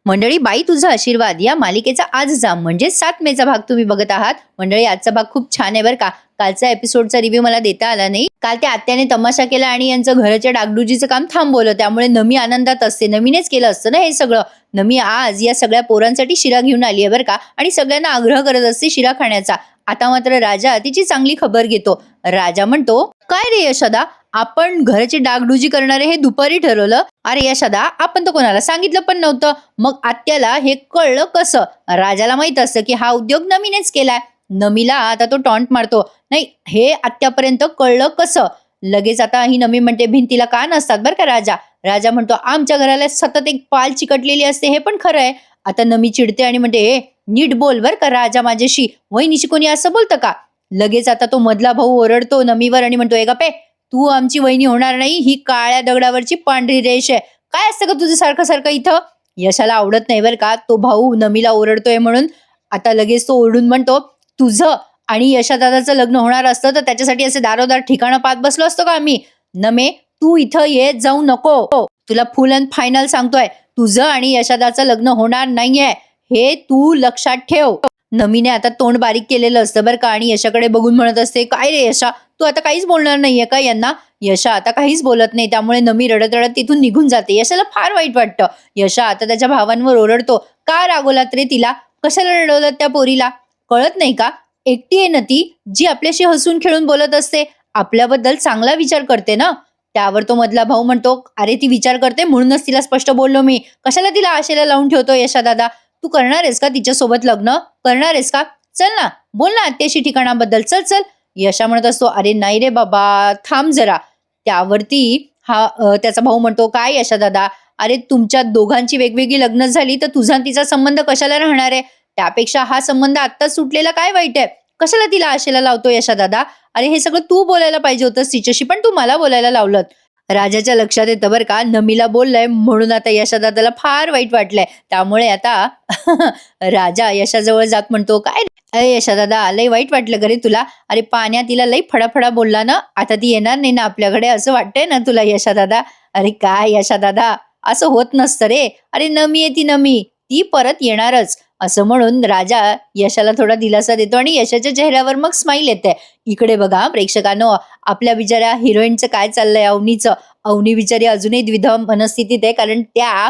मंडळी, बाई तुझा आशीर्वाद या मालिकेचा आजचा म्हणजे 7 मेचा भाग तुम्ही बघत आहात. मंडळी, आजचा भाग खूप छान आहे बरं का. कालचा एपिसोडचा रिव्ह्यू मला देता आला नाही. काल त्या आत्याने तमाशा केला आणि यांचं घराच्या डागडुजीचं काम थांबवलं. त्यामुळे नमी आनंदात असते. नमीनेच केलं असतं ना हे सगळं. नमी आज या सगळ्या पोरांसाठी शिरा घेऊन आली आहे बरं का, आणि सगळ्यांना आग्रह करत असते शिरा खाण्याचा. आता मात्र राजा तिची चांगली खबर घेतो. राजा म्हणतो, काय रे यशोदा, आपण घराची डागडुजी करणारे हे दुपारी ठरवलं. अरे यशोदा, आपण तर कोणाला सांगितलं पण नव्हतं. मग आत्याला हे कळलं कसं? राजाला माहित असतं की हा उद्योग नमीनेच केलाय. नमीला आता तो टॉन्ट मारतो, नाही हे आत्यापर्यंत कळलं कसं? लगेच आता ही नमी म्हणते, भिंतीला कान असतात बरं का राजा. राजा म्हणतो, आमच्या घराला सतत एक पाल चिकटलेली असते, हे पण खरं आहे. आता नमी चिडते आणि म्हणते, ए नीट बोल बर का राजा माझ्याशी. वहिनीशी कोणी असं बोलतं का? लगेच आता तो मधला भाऊ ओरडतो नमीवर आणि म्हणतो, ए गप्पे, तू आमची वहिनी होणार नाही. ही काळ्या दगडावरची पांढरी रेष आहे. काय असतं का तुझं सारखं सारखं इथं? यशाला आवडत नाही बरं का तो भाऊ नमीला ओरडतोय म्हणून. आता लगेच तो ओरडून म्हणतो, तुझं आणि यशादादाचं लग्न होणार असतं तर त्याच्यासाठी असे दारोदार ठिकाणं पाहत बसलो असतो का आम्ही? नमे, तू इथं येत जाऊ नको. तुला फुल अँड फायनल सांगतोय, तुझं आणि यशादाचं लग्न होणार नाहीये, हे तू लक्षात ठेव. नमीने आता तोंड बारीक केलेलं असतं बरं का, आणि यशाकडे बघून म्हणत असते, काय रे यशा, तू आता काहीच बोलणार नाहीये का यांना? यशा आता काहीच बोलत नाही. त्यामुळे नमी रडत रडत तिथून निघून जाते. यशाला फार वाईट वाटतं. यशा आता त्याच्या भावांवर ओरडतो, का रागवलात रे तिला? कशाला रडवलं त्या पोरीला? कळत नाही का? एकटी आहे ना ती, जी आपल्याशी हसून खेळून बोलत असते, आपल्याबद्दल चांगला विचार करते ना. त्यावर तो मधला भाऊ म्हणतो, अरे ती विचार करते म्हणूनच तिला स्पष्ट बोललो मी. कशाला तिला आशेला लावून ठेवतो यशा दादा? तू करणार आहेस का तिच्यासोबत लग्न? करणार आहेस का? चल ना, बोल ना आत्याशी ठिकाणाबद्दल. चल चल. यशा म्हणत असतो, अरे नाही रे बाबा, थांब जरा. त्यावरती त्याचा भाऊ म्हणतो, काय यशा दादा, अरे तुमच्या दोघांची वेगवेगळी लग्न झाली तर तुझा तिचा संबंध कशाला राहणार आहे? त्यापेक्षा हा संबंध आत्ताच सुटलेला काय वाईट आहे? कशाला तिला आशेला लावतो यशा दादा? अरे हे सगळं तू बोलायला पाहिजे होतंस तिच्याशी, पण तू मला बोलायला लावलं. राजाच्या लक्षात येतं बरं का, नमीला बोललंय म्हणून आता यशादादाला फार वाईट वाटलंय. त्यामुळे आता राजा यशाजवळ जात म्हणतो, काय अरे यशादादा, लय वाईट वाटलं रे तुला? अरे पाण्या तिला लई फडाफडा बोलला ना, आता ती येणार नाही ना आपल्याकडे, असं वाटतंय ना तुला यशादादा? अरे काय यशादादा, असं होत नसतं रे. अरे नमी आहे ती, नमी ती परत येणारच. असं म्हणून राजा यशाला थोडा दिलासा देतो आणि यशाच्या चेहऱ्यावर मग स्माईल येते. इकडे बघा प्रेक्षकांनो, आपल्या बिचाऱ्या हिरोईनचं काय चाललंय, अवनीचं. अवनी बिचारी अजूनही द्विधा मनस्थितीत आहे, कारण त्या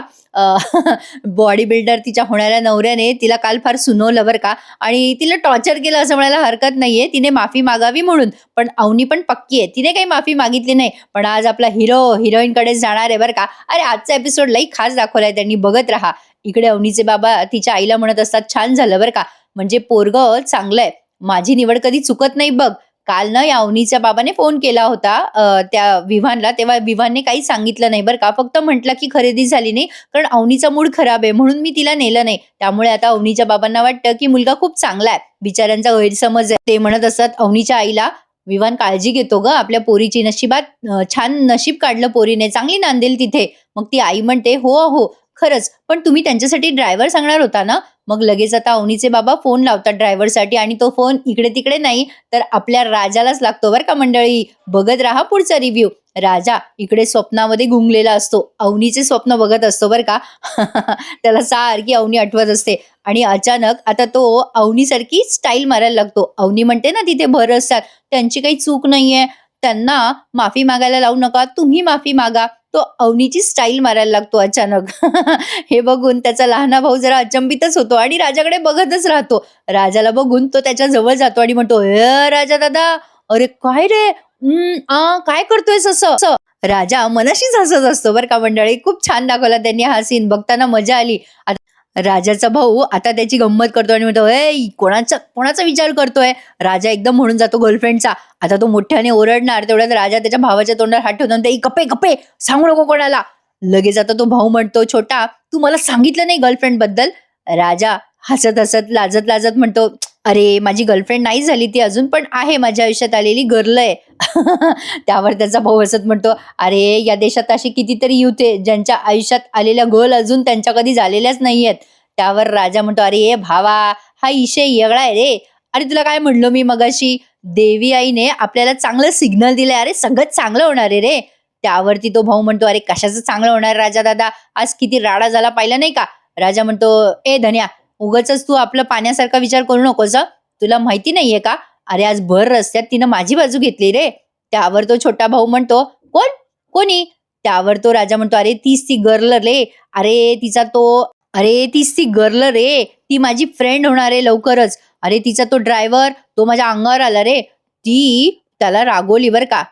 बॉडी बिल्डर तिच्या होणाऱ्या नवऱ्याने तिला काल फार सुनवलं बरं का, आणि तिला टॉर्चर केलं असं म्हणायला हरकत नाहीये. तिने माफी मागावी म्हणून, पण अवनी पण पक्की आहे, तिने काही माफी मागितली नाही. पण आज आपला हिरो हिरोईनकडे जाणार आहे बरं का. अरे आजचा एपिसोड लई खास दाखवलाय त्यांनी, बघत राहा. इकडे अवनीचे बाबा तिच्या आईला म्हणत असतात, छान झालं बरं का, म्हणजे पोरगं चांगलंय, माझी निवड कधी चुकत नाही बघ. काल ना या अवनीच्या बाबाने फोन केला होता त्या विव्हानला, तेव्हा विव्हानने काही सांगितलं नाही बरं का, फक्त म्हटलं की खरेदी झाली नाही कारण अवनीचा मूड खराब आहे म्हणून मी तिला नेलं नाही. त्यामुळे आता अवनीच्या बाबांना वाटतं की मुलगा खूप चांगला आहे. बिचाऱ्यांचा गैरसमज आहे. ते म्हणत असतात अवनीच्या आईला, विवान काळजी घेतो ग आपल्या पोरीची, नशिबात छान नशीब काढलं पोरीने, चांगली नांदेल तिथे. मग ती आई म्हणते, हो हो खरंच, पण तुम्ही त्यांच्यासाठी ड्रायव्हर सांगणार होता ना? मग लगेच आता अवनीचे बाबा फोन लावतात ड्रायव्हरसाठी, आणि तो फोन इकडे तिकडे नाही तर आपल्या राजालाच लागतो बरं का मंडळी. बघत राहा पुढचा रिव्ह्यू. राजा इकडे स्वप्नामध्ये गुंगलेला असतो, अवनीचे स्वप्न बघत असतो बरं का. त्याला सारखी अवनी आठवत असते, आणि अचानक आता तो अवनीसारखी स्टाईल मारायला लागतो. अवनी म्हणते ना तिथे भर असतात, त्यांची काही चूक नाहीये, त्यांना माफी मागायला लावू नका, तुम्ही माफी मागा. तो अवनीची स्टाईल मारायला लागतो अचानक. हे बघून त्याचा लहाना भाऊ जरा अचंबितच होतो आणि राजाकडे बघतच राहतो. राजाला बघून तो त्याच्या जवळ जातो आणि म्हणतो, राजा दादा, अरे काय रे, काय करतोयस असं? राजा मनाशीच हसत असतो बरं का मंडळी. खूप छान दाखवला त्यांनी हा सीन, बघताना मजा आली. राजाचा भाऊ आता त्याची गंमत करतो आणि म्हणतो, कोणाचा विचार करतोय? राजा एकदम म्हणून जातो गर्लफ्रेंडचा. आता तो मोठ्याने ओरडणार, तेवढ्यात राजा त्याच्या भावाच्या तोंडात हात ठेवतो, गप्पे गप्पे, सांगू नको कोणाला. लगेच आता तो भाऊ म्हणतो, छोटा तू मला सांगितलं नाही गर्लफ्रेंड बद्दल? राजा हसत हसत लाजत लाजत म्हणतो, अरे माझी गर्लफ्रेंड नाही झाली ती अजून, पण आहे माझ्या आयुष्यात आलेली गर्ल आहे. त्यावर त्याचा भाऊ हसत म्हणतो, अरे या देशात अशी कितीतरी युथ आहे ज्यांच्या आयुष्यात आलेल्या गर्ल अजून त्यांच्या कधी झालेल्याच नाहीयेत. त्यावर राजा म्हणतो, अरे भावा, हा इशय वेगळा आहे रे. अरे तुला काय म्हणलो मी मगाशी, देवी आईने आपल्याला चांगलं सिग्नल दिलंय, अरे सगळं चांगलं होणार आहे रे. त्यावरती तो भाऊ म्हणतो, अरे कशाचं चांगलं होणार राजा दादा, आज किती राडा झाला पाहिला नाही का? राजा म्हणतो, ए धन्या, उगाचच तू आपलं पाण्यासारखा विचार करू नकोस हं. तुला माहिती नाहीये का? अरे आज भर रस्त्यात तिनं माझी बाजू घेतली रे. त्यावर तो छोटा भाऊ म्हणतो, कोण? कोणी? त्यावर तो राजा म्हणतो, अरे तीच ती गर्ल रे. अरे तिचा तो अरे तीच ती गर्ल रे. ती माझी फ्रेंड होणार आहे लवकरच. अरे तिचा तो ड्रायव्हर, तो माझ्या अंगावर आला रे. ती त्याला रागवली बरं का.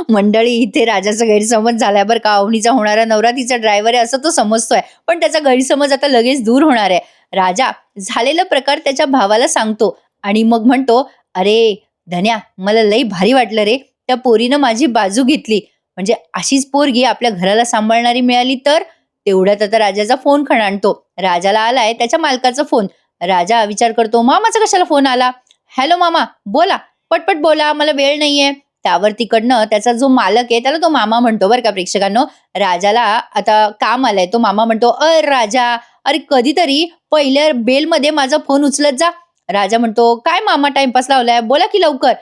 मंडळी, इथे राजाचा गैरसमज झालाय बरं का. अवनीचा होणारा नवरा तिचा ड्रायव्हर आहे असं तो समजतोय. पण त्याचा गैरसमज आता लगेच दूर होणार आहे. राजा झालेला प्रकार त्याच्या भावाला सांगतो आणि मग म्हणतो, अरे धन्या, मला लई भारी वाटलं रे. त्या पोरीनं माझी बाजू घेतली. म्हणजे अशीच पोरगी आपल्या घराला सांभाळणारी मिळाली तर. तेवढ्यात आता राजाचा फोन खणाणतो. राजाला आलाय त्याच्या मालकाचा फोन. राजा विचार करतो, मामाचा कशाला फोन आला? हॅलो मामा, बोला, पटपट बोला, मला वेळ नाहीये. त्यावर तिकडनं त्याचा जो मालक आहे त्याला तो मामा म्हणतो बरं का प्रेक्षकांनो. राजाला आता काम आलंय. तो मामा म्हणतो, राजा, अरे कधीतरी पहिल्या बेलमध्ये माझा फोन उचलत जा. राजा म्हणतो, काय मामा टाइमपास लावलाय, बोला की लवकर.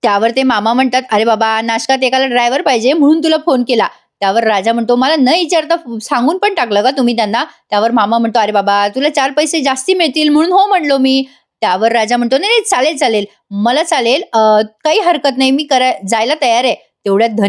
त्यावर ते मामा म्हणतात, अरे बाबा, नाशकात एकाला ड्रायव्हर पाहिजे म्हणून तुला फोन केला. त्यावर राजा म्हणतो, मला न विचारता सांगून पण टाकलं का तुम्ही त्यांना? त्यावर मामा म्हणतो, अरे बाबा, तुला 4 पैसे जास्ती मिळतील म्हणून हो म्हणलो मी. त्यावर राजा म्हणतो, नाही नाही, चालेल चालेल, मला चालेल, काही हरकत नाही, मी जायला तयार आहे. तेवढ्यात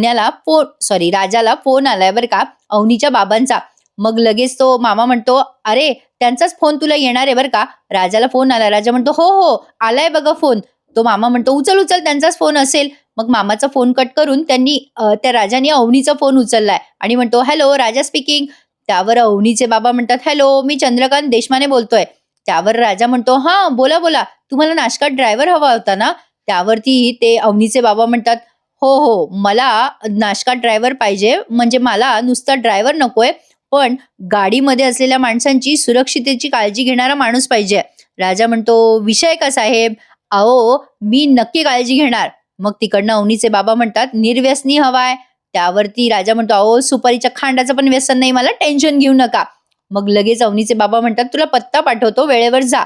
राजाला फोन आलाय बरं का अवनीच्या बाबांचा. मग लगेच तो मामा म्हणतो, अरे त्यांचाच फोन तुला येणार आहे बरं का. राजाला फोन आला. राजा म्हणतो, हो हो, आलाय बघा फोन. तो मामा म्हणतो, उचल उचल, त्यांचाच फोन असेल. मग मामाचा फोन कट करून त्या राजाने अवनीचा फोन उचललाय आणि म्हणतो, हॅलो, राजा स्पीकिंग. त्यावर अवनीचे बाबा म्हणतात, हॅलो, मी चंद्रकांत देशमाने बोलतोय. त्यावर राजा म्हणतो, हा बोला बोला, तुम्हाला नाशकात ड्रायव्हर हवा होता ना? त्यावरती ते अवनीचे बाबा म्हणतात, हो हो, मला नाशकात ड्रायव्हर पाहिजे. म्हणजे मला नुसता ड्रायव्हर नकोय, पण गाडीमध्ये असलेल्या माणसांची सुरक्षितेची काळजी घेणारा माणूस पाहिजे. राजा म्हणतो, विषय का साहेब? अहो, मी नक्की काळजी घेणार. मग तिकडनं अवनीचे बाबा म्हणतात, निर्व्यसनी हवाय. त्यावरती राजा म्हणतो, अहो, सुपारीच्या खांडाचं पण व्यसन नाही मला, टेन्शन घेऊ नका. मग लगेच अवनीचे बाबा म्हणतात, तुला पत्ता पाठवतो, वेळेवर जा.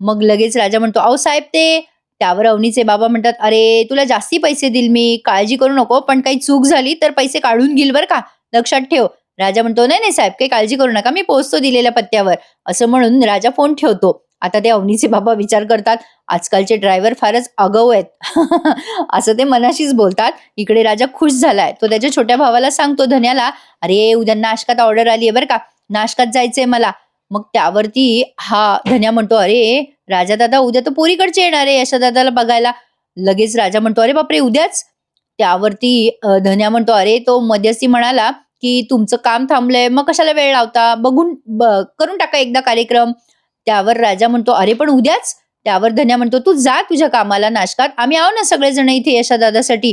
मग लगेच राजा म्हणतो, अहो साहेब ते. त्यावर अवनीचे बाबा म्हणतात, अरे तुला जास्ती पैसे देईल मी, काळजी करू नको, पण काही चूक झाली तर पैसे काढून घेईल बरं का, लक्षात ठेव. राजा म्हणतो, नाही नाही साहेब, काही काळजी करू नका, मी पोहोचतो दिलेल्या पत्त्यावर. असं म्हणून राजा फोन ठेवतो. आता ते अवनीचे बाबा विचार करतात, आजकालचे ड्रायव्हर फारच आगाऊ आहेत. असं ते मनाशीच बोलतात. इकडे राजा खुश झालाय. तो त्याच्या छोट्या भावाला सांगतो, धन्याला, अरे उद्या नाशकात ऑर्डर आली आहे बरं का, नाशकात जायचंय मला. मग त्यावरती हा धन्या म्हणतो, अरे राजा दादा, उद्या तर पोरीकडचे येणार आहे यशा दादाला बघायला. लगेच राजा म्हणतो, अरे बापरे, उद्याच? त्यावरती धन्या म्हणतो, अरे तो मध्यस्थी म्हणाला की तुमचं काम थांबलंय, मग कशाला वेळ लावता, करून टाका एकदा कार्यक्रम. त्यावर राजा म्हणतो, अरे पण उद्याच? त्यावर धन्या म्हणतो, तू जा तुझ्या कामाला नाशकात, आम्ही आहो ना सगळेजण इथे यशा दादासाठी.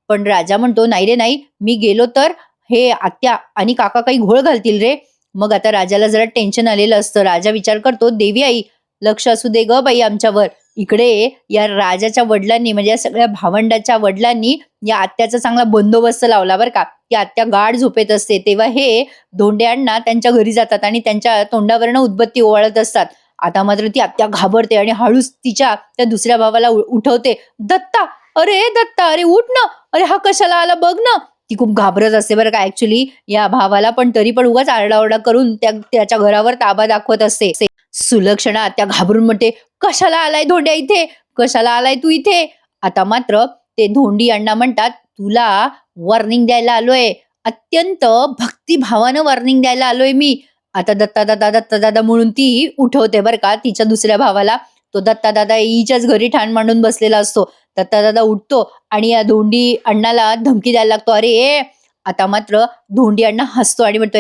पण राजा म्हणतो, नाही रे नाही, मी गेलो तर हे आत्या आणि काका काही घोळ घालतील रे. मग आता राजाला जरा टेन्शन आलेलं असतं. राजा विचार करतो, देवी आई, लक्ष असू दे ग बाई आमच्यावर. इकडे या राजाच्या वडिलांनी, म्हणजे या सगळ्या भावंडाच्या वडिलांनी या आत्याचा चांगला बंदोबस्त लावला बरं का. ती आत्या गाढ झोपेत असते तेव्हा हे धोंड्यांना त्यांच्या घरी जातात आणि त्यांच्या तोंडावरनं उदबत्ती ओवाळत असतात. आता मात्र ती आत्या घाबरते आणि हळूच तिच्या त्या दुसऱ्या भावाला उठवते. दत्ता, अरे उठ ना, अरे हा कशाला आला बघ ना. ती खूप घाबरत असते बरं का ऍक्च्युली या भावाला, पण तरी पण उगाच आरडाओरडा करून त्याच्या घरावर ताबा दाखवत असते. सुलक्षणा त्या घाबरून म्हणते, कशाला आलाय धोंड्या इथे, कशाला आलाय तू इथे? आता मात्र ते धोंडी अण्णा म्हणतात, तुला वॉर्निंग द्यायला आलोय, अत्यंत भक्तिभावानं वॉर्निंग द्यायला आलोय मी. आता दत्ता दादा म्हणून ती उठवते बरं का तिच्या दुसऱ्या भावाला. तो दत्ता दादा हिच्याच घरी ठाण मांडून बसलेला असतो. दत्ता दादा उठतो आणि या धोंडी अण्णाला धमकी द्यायला लागतो. अरे आता मात्र धोंडी अण्णा हसतो आणि म्हणतो,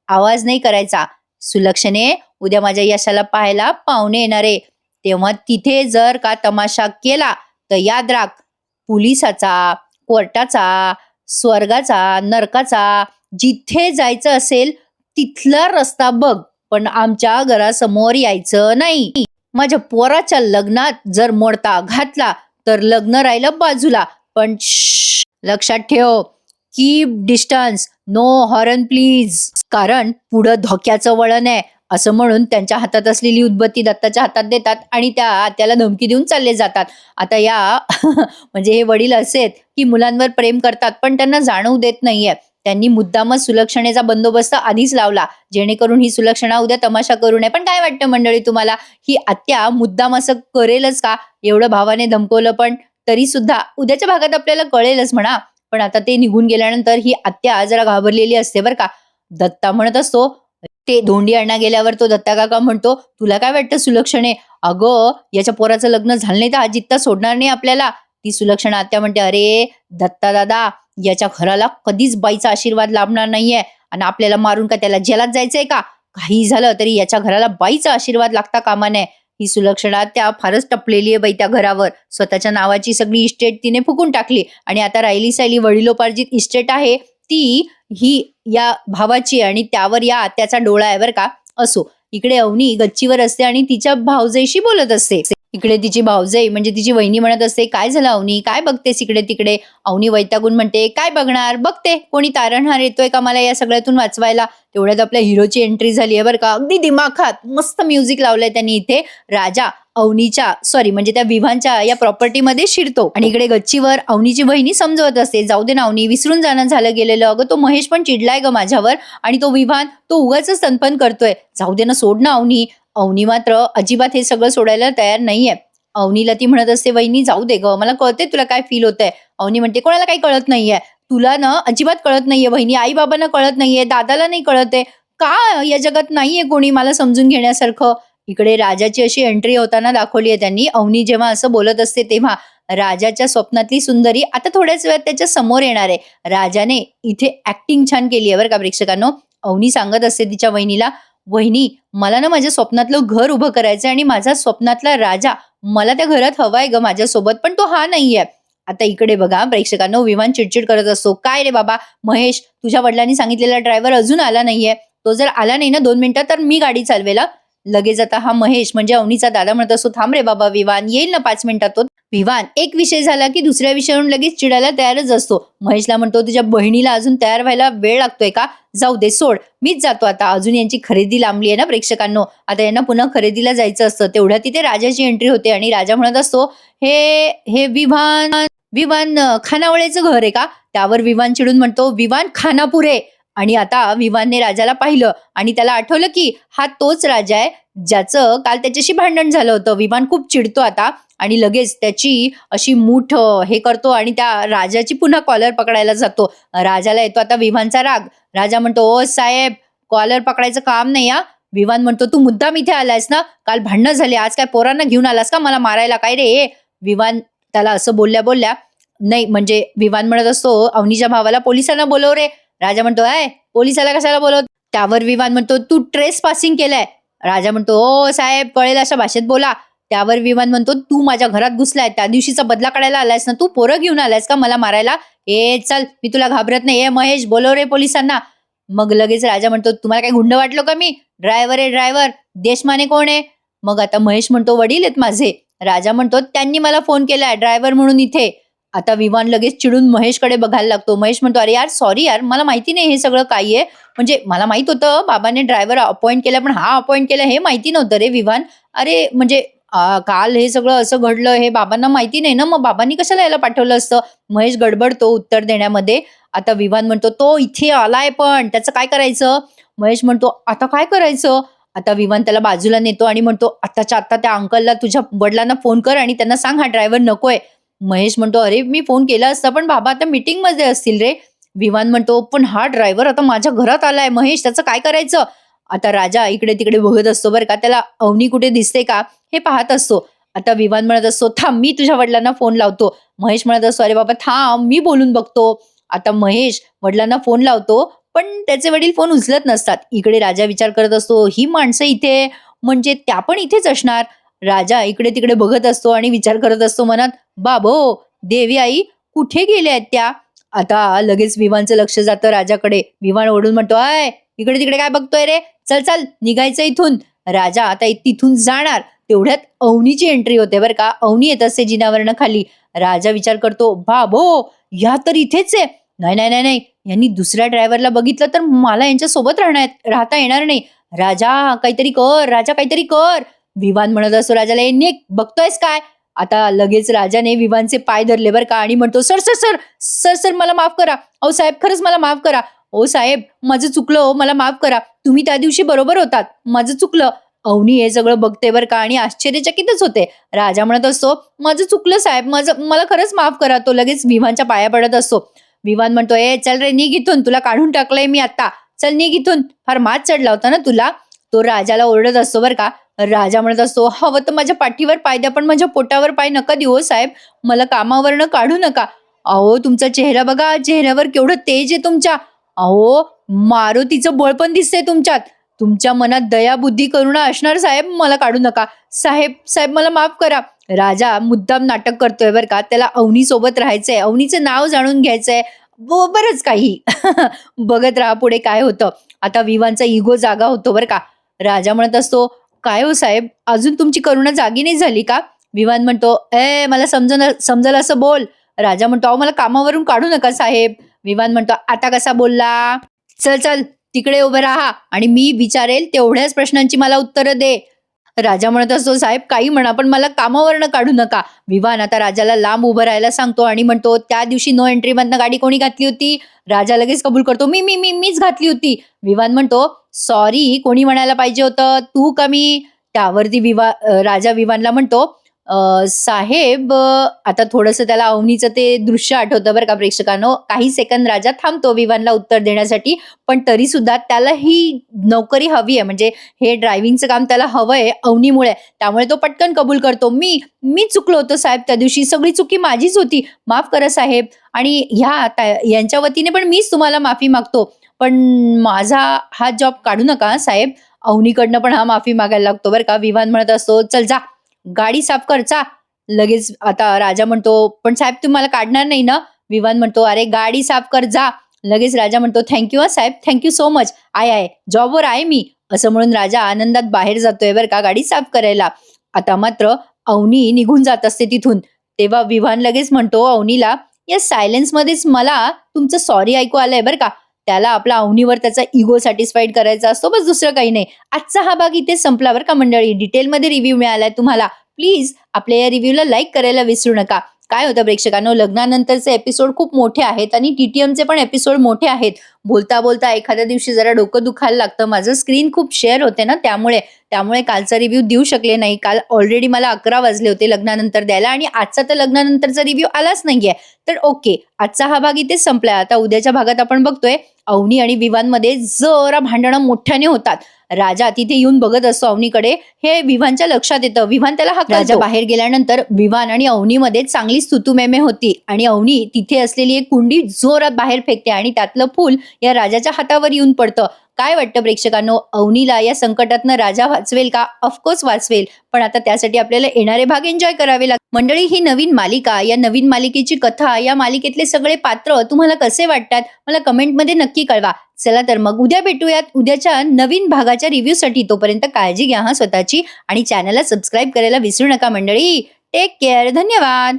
आवाज नाही करायचा सुलक्षणे, उद्या माझ्या यशाला पाहायला पाहुणे येणारे, तेव्हा तिथे जर का तमाशा केला तर याद राख, पोलिसाचा, कोर्टाचा, स्वर्गाचा, नरकाचा, जिथे जायचं असेल तिथला रस्ता बघ, पण आमच्या घरासमोर यायचं नाही. माझ्या पोराच्या लग्नात जर मोडता घातला तर लग्न राहिलं बाजूला, पण लक्षात ठेव, keep distance, no horn please, कारण पुढं धोक्याचं वळण आहे. असं म्हणून त्यांच्या हातात असलेली उदबत्ती दत्ताच्या हातात देतात आणि त्याला धमकी देऊन चालले जातात. आता या म्हणजे हे वडील असे आहेत की मुलांवर प्रेम करतात पण त्यांना जाणवू देत नाहीये. त्यांनी मुद्दामच सुलक्षणेचा बंदोबस्त आधीच लावला, जेणेकरून ही सुलक्षणा उद्या तमाशा करू नये. पण काय वाटतं मंडळी तुम्हाला, ही आत्या मुद्दाम असं करेलच का? एवढं भावाने धमकवलं पण तरी सुद्धा उद्याच्या भागात आपल्याला कळेलच म्हणा. पण आता ते निघून गेल्यानंतर ही आत्या जरा घाबरलेली असते बरं का. दत्ता म्हणत असतो, ते धोंडी अण्णा गेल्यावर तो दत्ता काका म्हणतो, तुला काय वाटतं सुलक्षणे, अगं याच्या पोराचं लग्न झालं नाही तर हा जित्ता सोडणार नाही आपल्याला. ती सुलक्षणा आत्या म्हणते, अरे दत्ता दादा, याच्या घराला कधीच बाईचा आशीर्वाद लाभणार नाहीये आणि आपल्याला मारून का त्याला जेलात जायचंय का? काही झालं तरी याच्या घराला बाईचा आशीर्वाद लागता कामा नये. ही सुलक्षणा त्या फारच टपलेली आहे बाई त्या घरावर. स्वतःच्या नावाची सगळी इस्टेट तिने फुकून टाकली आणि आता राहिली सायली वडिलोपार्जित इस्टेट आहे ती ही या भावाची आणि त्यावर या आत्याचा डोळा आहे बरं का. असो, इकडे अवनी गच्चीवर असते आणि तिच्या भावजाईशी बोलत असते. इकडे तिची भावजाई म्हणजे तिची वहिनी म्हणत असते, काय झालं अवनी, काय बघतेस इकडे तिकडे? अवनी वैतागून म्हणते, काय बघणार, बघते कोणी तारणहार येतोय का मला या सगळ्यातून वाचवायला. तेवढ्यात आपल्या हिरोची एंट्री झाली आहे बरं का. अगदी दिमाखात मस्त म्युझिक लावलंय त्यांनी इथे. राजा अवनीच्या म्हणजे त्या विवांच्या या प्रॉपर्टीमध्ये शिरतो आणि इकडे गच्चीवर अवनीची बहिणी समजवत असते, जाऊ दे ना अवनी, विसरून जाणं झालं गेलेलं, अगं तो महेश पण चिडलाय ग माझ्यावर आणि तो विवान तो उगाच स्तनपन करतोय, जाऊ दे ना, सोड ना अवनी. अवनी मात्र अजिबात हे सगळं सोडायला तयार नाहीये. अवनीला ती म्हणत असते, वहिनी जाऊ दे ग, मला कळते तुला काय फील होतंय. अवनी म्हणते, कोणाला काही कळत नाहीये, तुला ना अजिबात कळत नाहीये वहिनी, आई बाबांना कळत नाहीये, दादाला नाही कळत आहे का, या जगात नाहीये कोणी मला समजून घेण्यासारखं. इकडे राजाची अशी एंट्री होताना दाखवली आहे त्यांनी. अवनी जेव्हा असं बोलत असते तेव्हा राजाच्या स्वप्नातली सुंदरी आता थोड्याच वेळात त्याच्या समोर येणार आहे. राजाने इथे ऍक्टिंग छान केली आहे बरं का प्रेक्षकांनो. अवनी सांगत असते तिच्या वहिनीला, वहिनी मला ना माझ्या स्वप्नातलं घर उभं करायचंय आणि माझा स्वप्नातला राजा मला त्या घरात हवाय ग माझ्यासोबत, पण तो हा नाहीये. आता इकडे बघा प्रेक्षकांनो, विमान चिडचिड करत असतो, काय रे बाबा महेश, तुझ्या वडिलांनी सांगितलेला ड्रायव्हर अजून आला नाहीये, तो जर आला नाही ना 2 मिनिटं तर मी गाडी चालवेला. लगेच आता हा महेश म्हणजे अवनीचा दादा म्हणत असतो, थांब रे बाबा विवान, येईल ना 5 मिनिटात तो. विवान एक विषय झाला की दुसऱ्या विषयावरून लगेच चिडायला तयारच असतो. महेशला म्हणतो, तुझ्या बहिणीला अजून तयार व्हायला वेळ लागतोय का, जाऊ दे सोड, मीच जातो आता. अजून यांची खरेदी लांबली आहे ना प्रेक्षकांनो, आता यांना पुन्हा खरेदीला जायचं असतं. तेवढ्या तिथे राजाची एंट्री होते आणि राजा म्हणत असतो, हे हे विवान विवान खानावळेचं घर आहे का? त्यावर विवान चिडून म्हणतो, विवान खानापुरे. आणि आता विवानने राजाला पाहिलं आणि त्याला आठवलं की हा तोच राजा आहे ज्याचं काल त्याच्याशी भांडण झालं होतं. विवान खूप चिडतो आता आणि लगेच त्याची अशी मूठ हे करतो आणि त्या राजाची पुन्हा कॉलर पकडायला जातो. राजाला येतो आता विवानचा राग. राजा म्हणतो, ओ साहेब, कॉलर पकडायचं काम नाही हा. विवान म्हणतो, तू मुद्दाम इथे आलायस ना, काल भांडणं झाले, आज काय पोरांना घेऊन आलास का मला मारायला, काय रे? विवान त्याला असं बोलल्या बोलल्या नाही म्हणजे विवान म्हणत असतो, अवनीच्या भावाला पोलिसांना बोलव रे. राजा म्हणतो, पोलिसाला कशाला बोलवत? त्यावर विवान म्हणतो, तू ट्रेस पासिंग केलंय. राजा म्हणतो, ओ साहेब, कळेल अशा भाषेत बोला. त्यावर विवान म्हणतो, तू माझ्या घरात घुसलाय, त्या दिवशीचा बदला काढायला आलायस ना, तू पोरं घेऊन आलायस का मला मारायला? चल, मी तुला घाबरत नाही, महेश बोलव रे पोलिसांना. मग लगेच राजा म्हणतो, तुम्हाला काय गुंड वाटलो का मी? ड्रायव्हर आहे ड्रायव्हर, देशमाने कोण आहे? मग आता महेश म्हणतो, वडील आहेत माझे. राजा म्हणतो, त्यांनी मला फोन केलाय ड्रायव्हर म्हणून इथे. आता विवान लगेच चिडून महेशकडे बघायला लागतो. महेश म्हणतो, अरे यार सॉरी यार, मला माहिती नाही हे सगळं काय आहे, म्हणजे मला माहित होतं बाबाने ड्रायव्हर अपॉइंट केला, पण हा अपॉइंट केला हे माहिती नव्हतं रे विवान. अरे म्हणजे काल हे सगळं असं घडलं हे बाबांना माहिती नाही ना, मग बाबांनी कशाला याला पाठवलं असतं? महेश गडबडतो उत्तर देण्यामध्ये. आता विवान म्हणतो, तो इथे आलाय पण त्याचं काय करायचं? महेश म्हणतो, आता काय करायचं? आता विवान त्याला बाजूला नेतो आणि म्हणतो, आताच्या आता त्या अंकलला तुझ्या वडिलांना फोन कर आणि त्यांना सांग हा ड्रायव्हर नकोय. महेश म्हणतो, अरे मी फोन केला असता पण बाबा आता मीटिंग मध्ये असतील रे. विवान म्हणतो, पण हा ड्रायव्हर आता माझ्या घरात आलाय महेश, त्याचं काय करायचं? आता राजा इकडे तिकडे बघत असतो बरं का, त्याला अवनी कुठे दिसते का हे पाहत असतो. आता विवान म्हणत असतो, थांब मी तुझ्या वडिलांना फोन लावतो. महेश म्हणत असतो, अरे बाबा थांब मी बोलून बघतो. आता महेश वडिलांना फोन लावतो पण त्याचे वडील फोन उचलत नसतात. इकडे राजा विचार करत असतो, ही माणसं इथे म्हणजे त्या पण इथेच असणार. राजा इकडे तिकडे बघत असतो आणि विचार करत असतो मनात, बाबो देवी आई कुठे गेल्या आहेत त्या? आता लगेच विवानचं लक्ष जातं राजाकडे. विवान ओढून म्हणतो, इकडे तिकडे काय बघतोय रे, चल चल निघायचं इथून. राजा आता तिथून जाणार तेवढ्यात अवनीची एंट्री होते बरं का. अवनी येत असते जिनावरनं खाली. राजा विचार करतो, बाबो ह्या तर इथेच आहे. नाही नाही नाही नाही, यांनी दुसऱ्या ड्रायव्हरला बघितलं तर मला यांच्या सोबत राहता येणार नाही. राजा काहीतरी कर, राजा काहीतरी कर. विवान म्हणत असतो राजाला, निघ, बघतोयस काय? आता लगेच राजाने विवानचे पाय धरले बरं का आणि म्हणतो, "sir, sir, sir, sir, sir मला माफ करा. अहो साहेब खरंच मला माफ करा. ओ साहेब माझं चुकलं हो, मला माफ करा. तुम्ही त्या दिवशी बरोबर होतात. माझं चुकलं." अवनी हे सगळं बघते बरं का आणि आश्चर्यचकितच होते. राजा म्हणत असतो, "माझं चुकलं साहेब, मला खरंच माफ करा." तो लगेच विवानच्या पाया पडत असतो. विवान म्हणतो, "ए चल रे निघ इथून, तुला काढून टाकलंय मी आता. चल निघ इथून. फार मात चढला होता ना तुला." तो राजाला ओरडत असतो बरं का. राजा म्हणत असतो, "हवं तर माझ्या पाठीवर पाय द्या, पण माझ्या पोटावर पाय नका देऊ हो साहेब. मला कामावरनं काढू नका." "अहो तुमचा चेहरा बघा, चेहऱ्यावर केवढं तेज आहे तुमच्या. अहो मारुतीचं बळ पण दिसतंय तुमच्यात. तुमच्या मनात दया, बुद्धी, करुणा असणार साहेब. मला काढू नका. साहेब, साहेब मला माफ करा." राजा मुद्दाम नाटक करतोय बरं का. त्याला अवनी सोबत राहायचंय, अवनीचं नाव जाणून घ्यायचंय, बरंच काही. बघत राहा पुढे काय होतं. आता विवानचा इगो जागा होतो बरं का. राजा म्हणत असतो, "काय हो साहेब, अजून तुमची करुणा जागी नाही झाली का?" विवान म्हणतो, "ए मला समजलं असं बोल." राजा म्हणतो, "अहो मला कामावरून काढू नका साहेब." विवान म्हणतो, "आता कसा बोलला? चल चल तिकडे उभे राहा आणि मी विचारेल तेवढ्याच प्रश्नांची मला उत्तरं दे." राजा म्हणत असतो, "साहेब काही म्हणा, पण मला कामावरनं काढू नका." विवान आता राजाला लांब उभं राहायला सांगतो आणि म्हणतो, "त्या दिवशी नो एंट्री मधनं गाडी कोणी घातली होती?" राजा लगेच कबूल करतो, "मी मी मी मीच घातली होती." विवान म्हणतो, "सॉरी कोणी म्हणायला पाहिजे होतं, तू का मी?" त्यावरती राजा विवानला म्हणतो, साहेब आता थोडंसं त्याला अवनीचं ते दृश्य आठवतं बरं का प्रेक्षकांनो. काही सेकंद राजा थांबतो विवानला उत्तर देण्यासाठी, पण तरी सुद्धा त्याला ही नोकरी हवी आहे, म्हणजे हे ड्रायव्हिंगचं काम त्याला हवंय अवनीमुळे. त्यामुळे तो पटकन कबूल करतो, मी चुकलो होतो साहेब त्या दिवशी, सगळी चुकी माझीच होती, माफ करा साहेब. आणि यांच्या वतीने पण मीच तुम्हाला माफी मागतो, पण माझा हा जॉब काढू नका साहेब. अवनीकडनं पण हा माफी मागायला लागतो बरं का. विवान म्हणत असतो, "चल जा गाडी साफ कर चा." लगेच आता राजा म्हणतो, "पण साहेब तुम्ही मला काढणार नाही ना?" विवान म्हणतो, "अरे गाडी साफ कर जा." लगेच राजा म्हणतो, "थँक साहेब, थँक सो मच. आहे जॉबवर आहे मी." असं म्हणून राजा आनंदात बाहेर जातोय बरं का गाडी साफ करायला. आता मात्र अवनी निघून जात असते तिथून. तेव्हा विवान लगेच म्हणतो अवनीला, "या सायलेन्स मध्येच मला तुमचं सॉरी ऐकू आलंय बरं का." त्याला आपला अवनीवर त्याचा इगो सॅटिस्फाईड करायचा असतो, बस दुसरं काही नाही. आजचा हा भाग इथे संपला बरं का मंडळी. डिटेलमध्ये रिव्ह्यू मिळालाय तुम्हाला. प्लीज आपल्या या रिव्ह्यूला लाईक करायला विसरू नका. काय होतं प्रेक्षकांनो, लग्नानंतरचे एपिसोड खूप मोठे आहेत आणि टीटीएमचे पण एपिसोड मोठे आहेत. बोलता बोलता एखाद्या दिवशी जरा डोकं दुखायला लागतं. माझं स्क्रीन खूप शेअर होते ना, त्यामुळे कालचा रिव्ह्यू देऊ शकले नाही. काल ऑलरेडी मला 11 वाजले होते लग्नानंतर द्यायला आणि आजचा तर लग्नानंतरचा रिव्ह्यू आलाच नाहीये. तर ओके, आजचा हा भाग इथेच संपलाय. आता उद्याच्या भागात आपण बघतोय अवनी आणि विवानमध्ये जरा भांडणं मोठ्याने होतात. राजा तिथे येऊन बघत असतो अवनीकडे. हे विवानच्या लक्षात येतं. विवान त्याला राजा बाहेर गेल्यानंतर विवान आणि अवनीमध्ये चांगली स्तुतुमेमे होती आणि अवनी तिथे असलेली एक कुंडी जोरात बाहेर फेकते आणि त्यातलं फूल या राजाच्या हातावर येऊन पडतं. काय वाटतं प्रेक्षकांनो, अवनीला या संकटातनं राजा वाचवेल का? ऑफकोर्स वाचवेल, पण आता त्यासाठी आपल्याला येणारे भाग एन्जॉय करावे लागतील. मंडळी ही नवीन मालिका, या नवीन मालिकेची कथा, या मालिकेतले सगळे पात्र तुम्हाला कसे वाटतात मला कमेंटमध्ये नक्की कळवा. चला तर मग उद्या भेटूयात उद्याच्या नवीन भागाच्या रिव्ह्यूसाठी. तोपर्यंत काळजी घ्या स्वतःची आणि चॅनलला सबस्क्राईब करायला विसरू नका मंडळी. Take care. धन्यवाद.